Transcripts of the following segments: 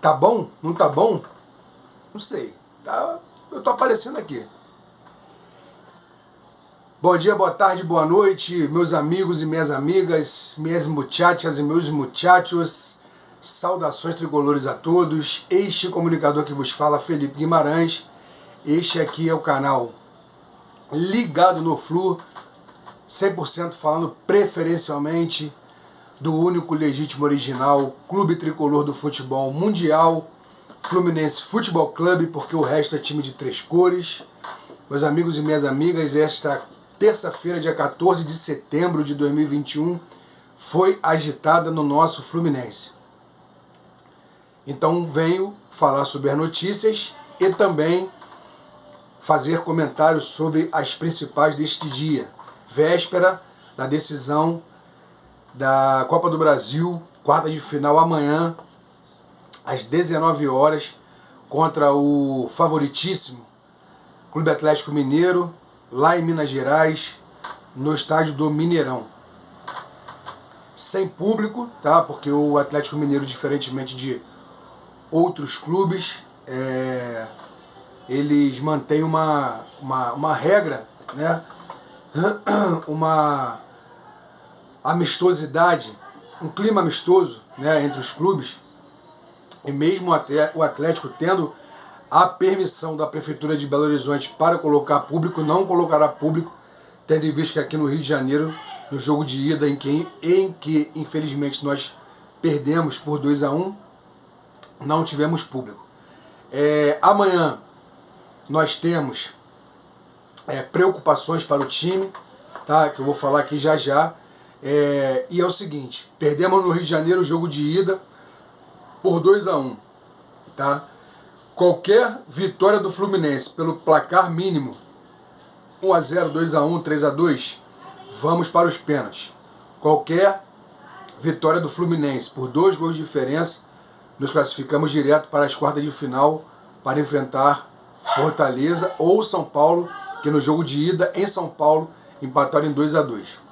Tá bom? Não tá bom? Não sei. Tá, eu tô aparecendo aqui. Bom dia, boa tarde, boa noite, meus amigos e minhas amigas, minhas muchachas e meus muchachos. Saudações tricolores a todos. Este comunicador que vos fala, Felipe Guimarães. Este aqui é o canal Ligado no Flu, 100% falando preferencialmente do único legítimo original clube tricolor do futebol mundial, Fluminense Futebol Clube, porque o resto é time de três cores. Meus amigos e minhas amigas, esta terça-feira, dia 14 de setembro de 2021, foi agitada no nosso Fluminense. Então venho falar sobre as notícias e também fazer comentários sobre as principais deste dia, véspera da decisão da Copa do Brasil, quarta de final amanhã, às 19 horas, contra o favoritíssimo Clube Atlético Mineiro, lá em Minas Gerais, no estádio do Mineirão. Sem público, tá? Porque o Atlético Mineiro, diferentemente de outros clubes, eles mantêm uma regra, né? Uma amistosidade, um clima amistoso, né, entre os clubes, e mesmo até o Atlético tendo a permissão da Prefeitura de Belo Horizonte para colocar público, não colocará público, tendo em vista que aqui no Rio de Janeiro, no jogo de ida, em que infelizmente nós perdemos por 2-1, não tivemos público. Amanhã nós temos preocupações para o time, tá, que eu vou falar aqui já já. E é o seguinte, perdemos no Rio de Janeiro o jogo de ida por 2-1, tá? Qualquer vitória do Fluminense pelo placar mínimo, 1-0, 2-1, 3-2, vamos para os pênaltis. Qualquer vitória do Fluminense por 2 gols de diferença, nos classificamos direto para as quartas de final para enfrentar Fortaleza ou São Paulo, que no jogo de ida em São Paulo empataram em 2-2.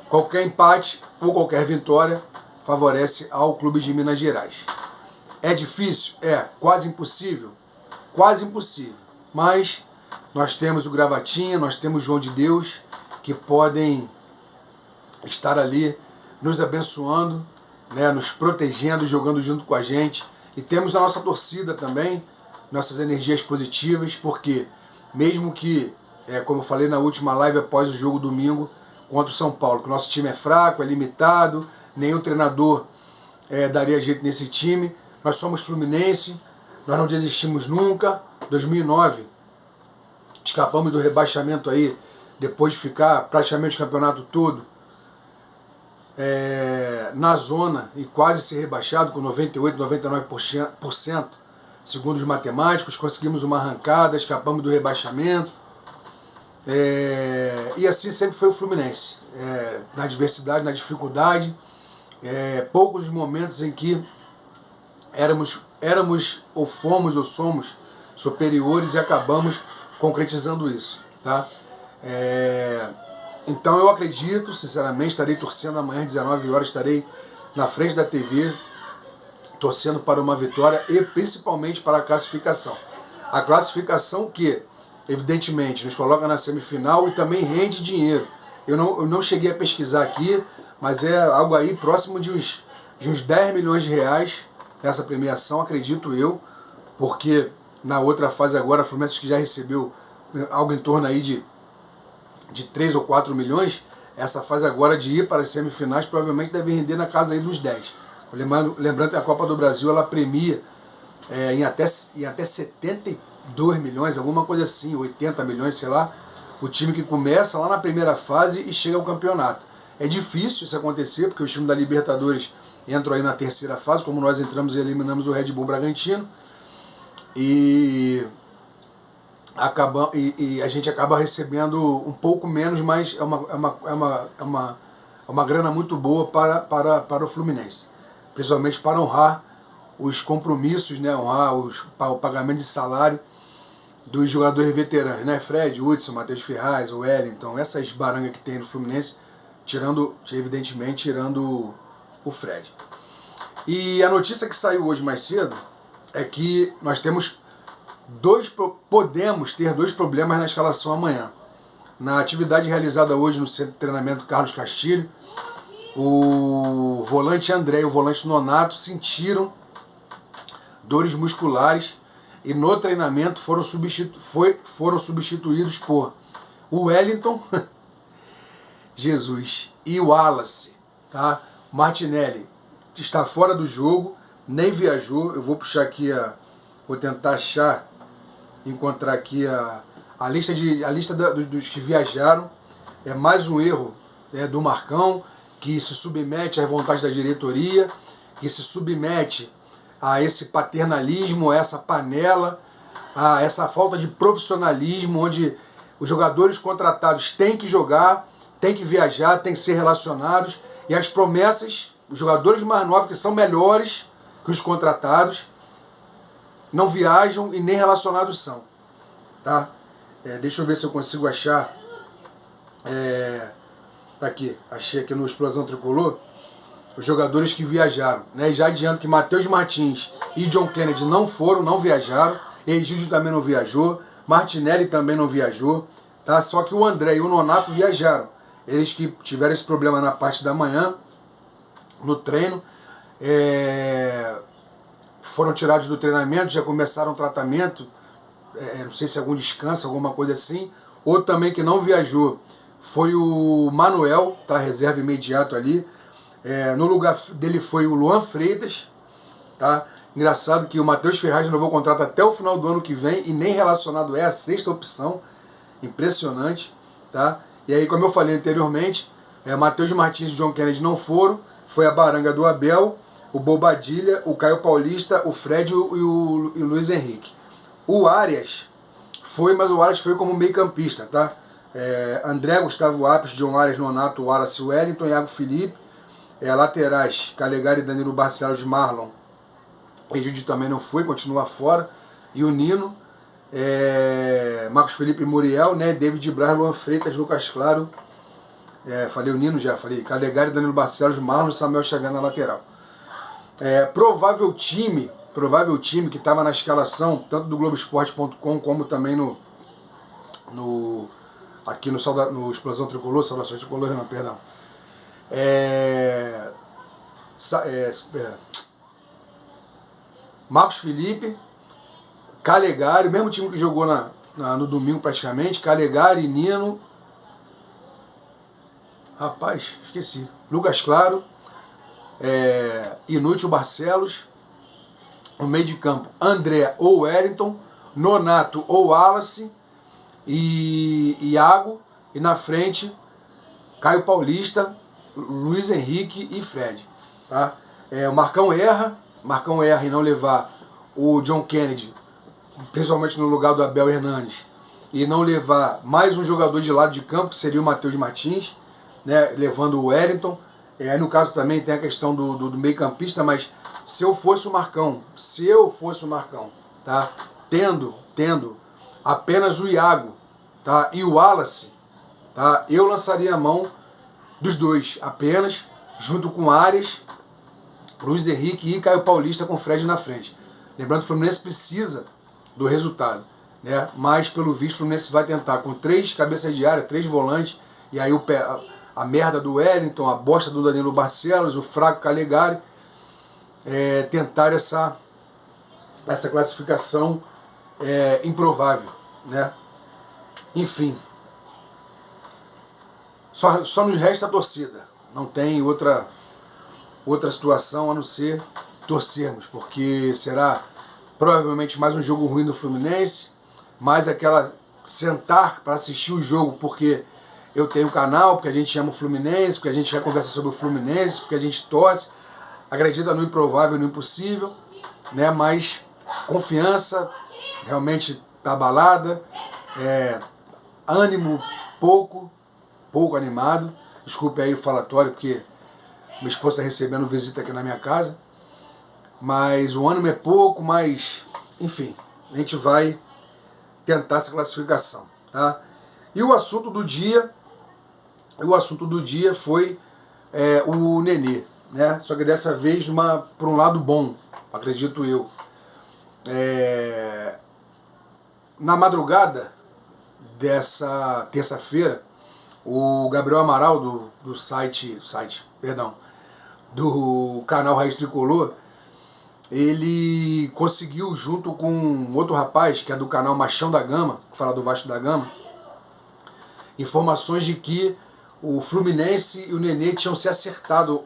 Qualquer empate ou qualquer vitória favorece ao clube de Minas Gerais. É difícil? Quase impossível? Quase impossível. Mas nós temos o Gravatinha, nós temos o João de Deus, que podem estar ali nos abençoando, né, nos protegendo, jogando junto com a gente. E temos a nossa torcida também, nossas energias positivas, porque mesmo que, como eu falei na última live após o jogo domingo, contra o São Paulo, que o nosso time é fraco, é limitado, nenhum treinador daria jeito nesse time. Nós somos Fluminense, nós não desistimos nunca. 2009, escapamos do rebaixamento aí, depois de ficar praticamente o campeonato todo na zona e quase ser rebaixado com 98, 99%, segundo os matemáticos. Conseguimos uma arrancada, escapamos do rebaixamento. E assim sempre foi o Fluminense, na adversidade, na dificuldade, poucos os momentos em que éramos ou fomos ou somos superiores e acabamos concretizando isso, tá? Então eu acredito, sinceramente, estarei torcendo amanhã às 19 horas, estarei na frente da TV, torcendo para uma vitória e principalmente para a classificação. A classificação que evidentemente nos coloca na semifinal e também rende dinheiro. Eu não cheguei a pesquisar aqui, mas é algo aí próximo de uns 10 milhões de reais essa premiação, acredito eu, porque na outra fase agora, a Fluminense que já recebeu algo em torno aí de 3 ou 4 milhões, essa fase agora de ir para as semifinais provavelmente deve render na casa aí dos 10. Lembrando que a Copa do Brasil ela premia em até 72 milhões, alguma coisa assim, 80 milhões, sei lá, o time que começa lá na primeira fase e chega ao campeonato. É difícil isso acontecer, porque o time da Libertadores entra aí na terceira fase, como nós entramos e eliminamos o Red Bull Bragantino, e a gente acaba recebendo um pouco menos, mas é uma grana muito boa para o Fluminense, principalmente para honrar os compromissos, né, honrar o pagamento de salário dos jogadores veteranos, né? Fred, Hudson, Matheus Ferraz, o Wellington, essas barangas que tem no Fluminense, evidentemente tirando o Fred. E a notícia que saiu hoje mais cedo é que nós podemos ter dois problemas na escalação amanhã. Na atividade realizada hoje no centro de treinamento Carlos Castilho, o volante André e o volante Nonato sentiram dores musculares e no treinamento foram substituídos por o Wellington, Jesus, e o Wallace. Tá? Martinelli está fora do jogo, nem viajou. Eu vou puxar aqui, vou tentar encontrar aqui a lista dos que viajaram. É mais um erro do Marcão, que se submete às vontades da diretoria, que se submete a esse paternalismo, a essa panela, a essa falta de profissionalismo, onde os jogadores contratados têm que jogar, têm que viajar, têm que ser relacionados, e as promessas, os jogadores mais novos, que são melhores que os contratados, não viajam e nem relacionados são. Tá? Deixa eu ver se eu consigo achar. Tá aqui, achei aqui no Explosão Tricolor os jogadores que viajaram, né? E já adianto que Matheus Martins e John Kennedy não viajaram, Egídio também não viajou, Martinelli também não viajou, tá? Só que o André e o Nonato viajaram. Eles que tiveram esse problema na parte da manhã, no treino, foram tirados do treinamento, já começaram o tratamento, não sei se algum descanso, alguma coisa assim. Outro também que não viajou foi o Manuel, tá? Reserva imediato ali. No lugar dele foi o Luan Freitas, tá? Engraçado que o Matheus Ferraz renovou o contrato até o final do ano que vem e nem relacionado a sexta opção. Impressionante, tá? E aí, como eu falei anteriormente, Matheus Martins e John Kennedy não foram. Foi a baranga do Abel, o Bobadilha, o Caio Paulista, o Fred e o Luiz Henrique. O Arias foi, mas o Arias foi como meio campista, tá? André, Gustavo Apes, John Arias, Nonato, Wallace, Wellington, Iago Felipe. Laterais, Calegari, Danilo Barcelos, Marlon. Egídio também não foi, continua fora. E o Nino, Marcos Felipe e Muriel, né? David Braz, Luan Freitas, Lucas Claro. Falei o Nino já, falei Calegari, Danilo Barcelos, Marlon e Samuel Xavier na lateral. Provável time que estava na escalação, tanto do Globoesporte.com como também aqui no Explosão Tricolor, Saudações Tricolor, não, perdão. Marcos Felipe, Calegari, o mesmo time que jogou no domingo praticamente, Calegari, Nino, rapaz, esqueci, Lucas Claro, Inútil Barcelos, no meio de campo, André ou Wellington, Nonato ou Wallace, e Iago, e na frente, Caio Paulista, Luiz Henrique e Fred. Tá? O Marcão erra em não levar o John Kennedy, principalmente no lugar do Abel Hernandes, e não levar mais um jogador de lado de campo, que seria o Matheus Martins, né, levando o Wellington. Aí no caso também tem a questão do meio campista, mas se eu fosse o Marcão, tá, tendo apenas o Iago, tá, e o Wallace, tá, eu lançaria a mão dos dois, apenas, junto com Arias, Luiz Henrique e Caio Paulista com Fred na frente. Lembrando que o Fluminense precisa do resultado, né? Mas pelo visto o Fluminense vai tentar com 3 cabeças de área, 3 volantes, e aí a merda do Wellington, a bosta do Danilo Barcelos, o fraco Calegari, tentar essa classificação improvável, né? Enfim, só nos resta a torcida. Não tem outra situação a não ser torcermos, porque será provavelmente mais um jogo ruim do Fluminense, mais aquela sentar para assistir o jogo porque eu tenho canal, porque a gente ama o Fluminense, porque a gente já conversa sobre o Fluminense, porque a gente torce, acredita no improvável e no impossível, né? Mas confiança realmente está abalada, ânimo pouco animado. Desculpe aí o falatório, porque minha esposa está recebendo visita aqui na minha casa. Mas o ânimo é pouco, mas enfim, a gente vai tentar essa classificação, tá? E o assunto do dia foi o Nenê, né? Só que dessa vez por um lado bom, acredito eu. Na madrugada dessa terça-feira, o Gabriel Amaral do canal Raiz Tricolor, ele conseguiu, junto com outro rapaz que é do canal Machão da Gama, que fala do Vasco da Gama, informações de que o Fluminense e o Nenê tinham se acertado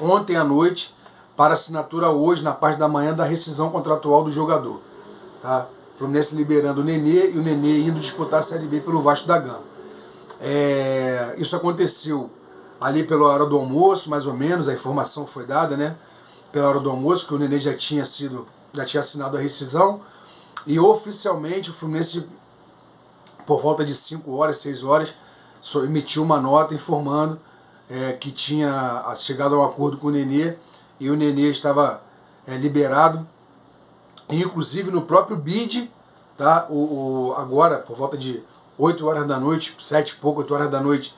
ontem à noite para assinatura hoje, na parte da manhã, da rescisão contratual do jogador. Tá? O Fluminense liberando o Nenê e o Nenê indo disputar a Série B pelo Vasco da Gama. Isso aconteceu ali pela hora do almoço, mais ou menos, a informação foi dada, né? Pela hora do almoço, que o Nenê já tinha assinado a rescisão, e oficialmente o Fluminense, por volta de 5 horas, 6 horas, emitiu uma nota informando que tinha chegado a um acordo com o Nenê, e o Nenê estava liberado, e inclusive no próprio BID, tá? Agora, por volta de 8 horas da noite, 7 e pouco, 8 horas da noite,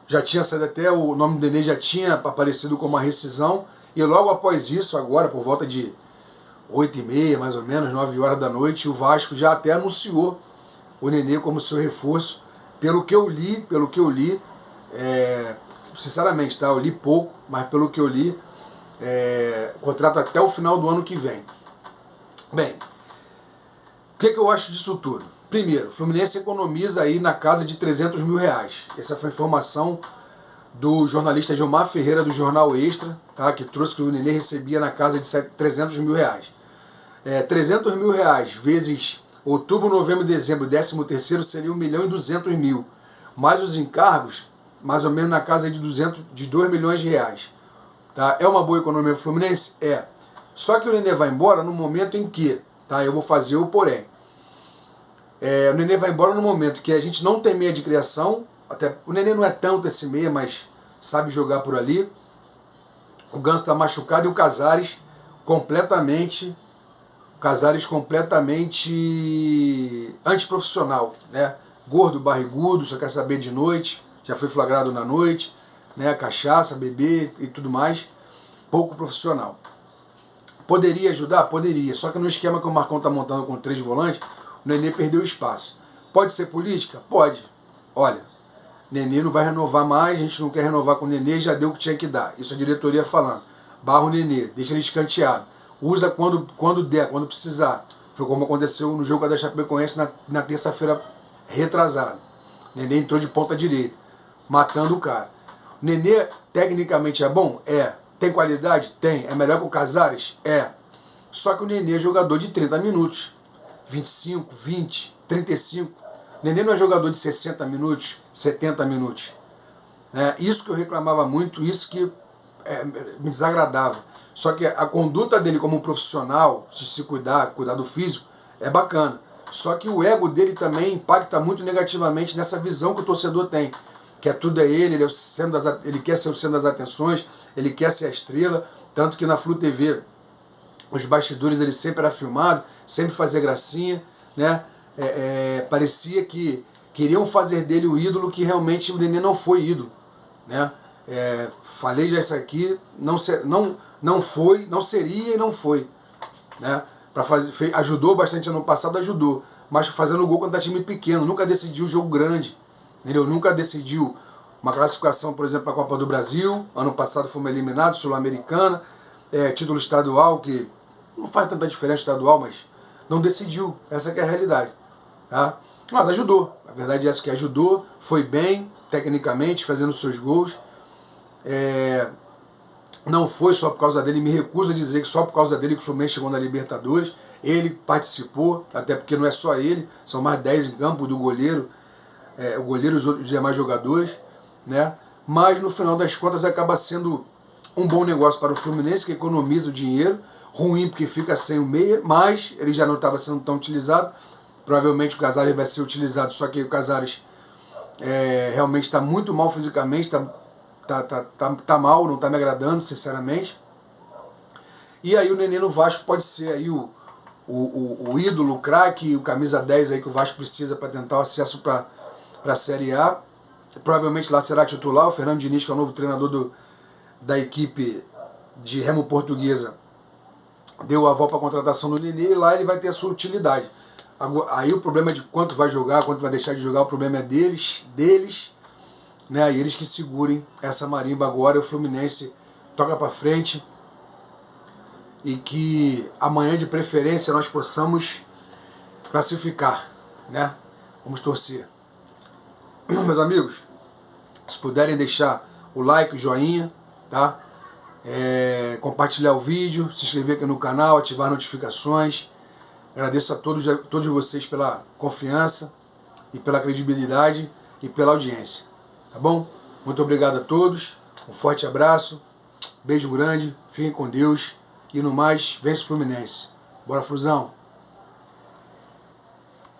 já tinha saído até, o nome do Nenê já tinha aparecido como uma rescisão, e logo após isso, agora, por volta de 8h30, mais ou menos, 9 horas da noite, o Vasco já até anunciou o Nenê como seu reforço. Pelo que eu li, sinceramente, tá? Eu li pouco, mas pelo que eu li, contrato até o final do ano que vem. Bem, o que eu acho disso tudo? Primeiro, o Fluminense economiza aí na casa de 300 mil reais. Essa foi a informação do jornalista Gilmar Ferreira, do Jornal Extra, tá? Que trouxe que o Nenê recebia na casa de 300 mil reais. 300 mil reais vezes outubro, novembro e dezembro, 13º, seria 1.200.000. Mais os encargos, mais ou menos na casa de 2 milhões de reais. Tá? É uma boa economia para o Fluminense? É. Só que o Nenê vai embora no momento em que, tá? Eu vou fazer o porém. O Nenê vai embora no momento que a gente não tem meia de criação. Até, o Nenê não é tanto esse meia, mas sabe jogar por ali. O Ganso está machucado e o Casares completamente antiprofissional, né? Gordo, barrigudo, só quer saber de noite, já foi flagrado na noite, né? Cachaça, beber e tudo mais. Pouco profissional. Poderia ajudar? Poderia. Só que no esquema que o Marcão está montando com 3 volantes, o Nenê perdeu espaço. Pode ser política? Pode. Olha, Nenê não vai renovar mais, a gente não quer renovar com o Nenê, já deu o que tinha que dar. Isso a diretoria falando. Barra o Nenê, deixa ele escanteado. Usa quando der, quando precisar. Foi como aconteceu no jogo da Chapecoense na terça-feira retrasada. Nenê entrou de ponta direita, matando o cara. O Nenê, tecnicamente, é bom? É. Tem qualidade? Tem. É melhor que o Casares? É. Só que o Nenê é jogador de 30 minutos. 25, 20, 35. O Nenê não é jogador de 60 minutos, 70 minutos. Isso que eu reclamava muito, isso que me desagradava. Só que a conduta dele como profissional, se cuidar do físico, é bacana. Só que o ego dele também impacta muito negativamente nessa visão que o torcedor tem. Que tudo é ele, ele quer ser o centro das atenções, ele quer ser a estrela. Tanto que na Flu TV, os bastidores, ele sempre era filmado, sempre fazia gracinha, né? Parecia que queriam fazer dele o ídolo, que realmente o Nenê não foi ídolo, né? Falei já isso aqui, não foi, não seria e não foi, né? Ajudou bastante ano passado, ajudou, mas fazendo gol contra time pequeno, nunca decidiu jogo grande, entendeu? Nunca decidiu uma classificação, por exemplo, para a Copa do Brasil. Ano passado fomos eliminados, Sul-Americana, título estadual, que não faz tanta diferença estadual, mas não decidiu, essa que é a realidade, tá? Mas ajudou, a verdade é essa, que ajudou, foi bem tecnicamente, fazendo seus gols. Não foi só por causa dele, me recuso a dizer que só por causa dele que o Fluminense chegou na Libertadores. Ele participou, até porque não é só ele, são mais 10 em campo, do goleiro, o goleiro e os demais jogadores, né? Mas no final das contas acaba sendo um bom negócio para o Fluminense, que economiza o dinheiro. Ruim porque fica sem o meia, mas ele já não estava sendo tão utilizado. Provavelmente o Casares vai ser utilizado, só que o Casares realmente está muito mal fisicamente, tá mal, não está me agradando, sinceramente. E aí o Nenê no Vasco pode ser aí o ídolo, o craque, o camisa 10 aí que o Vasco precisa para tentar o acesso para a Série A. Provavelmente lá será titular, o Fernando Diniz, que é o novo treinador da equipe de Remo Portuguesa deu a volta para a contratação do Nenê, e lá ele vai ter a sua utilidade. Aí o problema é de quanto vai jogar, quanto vai deixar de jogar, o problema é deles, né? E eles que segurem essa marimba agora. O Fluminense toca para frente e que amanhã de preferência nós possamos classificar, né? Vamos torcer. Meus amigos, se puderem deixar o like, o joinha, tá? Compartilhar o vídeo, se inscrever aqui no canal, ativar notificações. Agradeço a todos vocês pela confiança e pela credibilidade e pela audiência, tá bom? Muito obrigado a todos, um forte abraço, beijo grande, fiquem com Deus e no mais, vence o Fluminense. Bora, Flusão!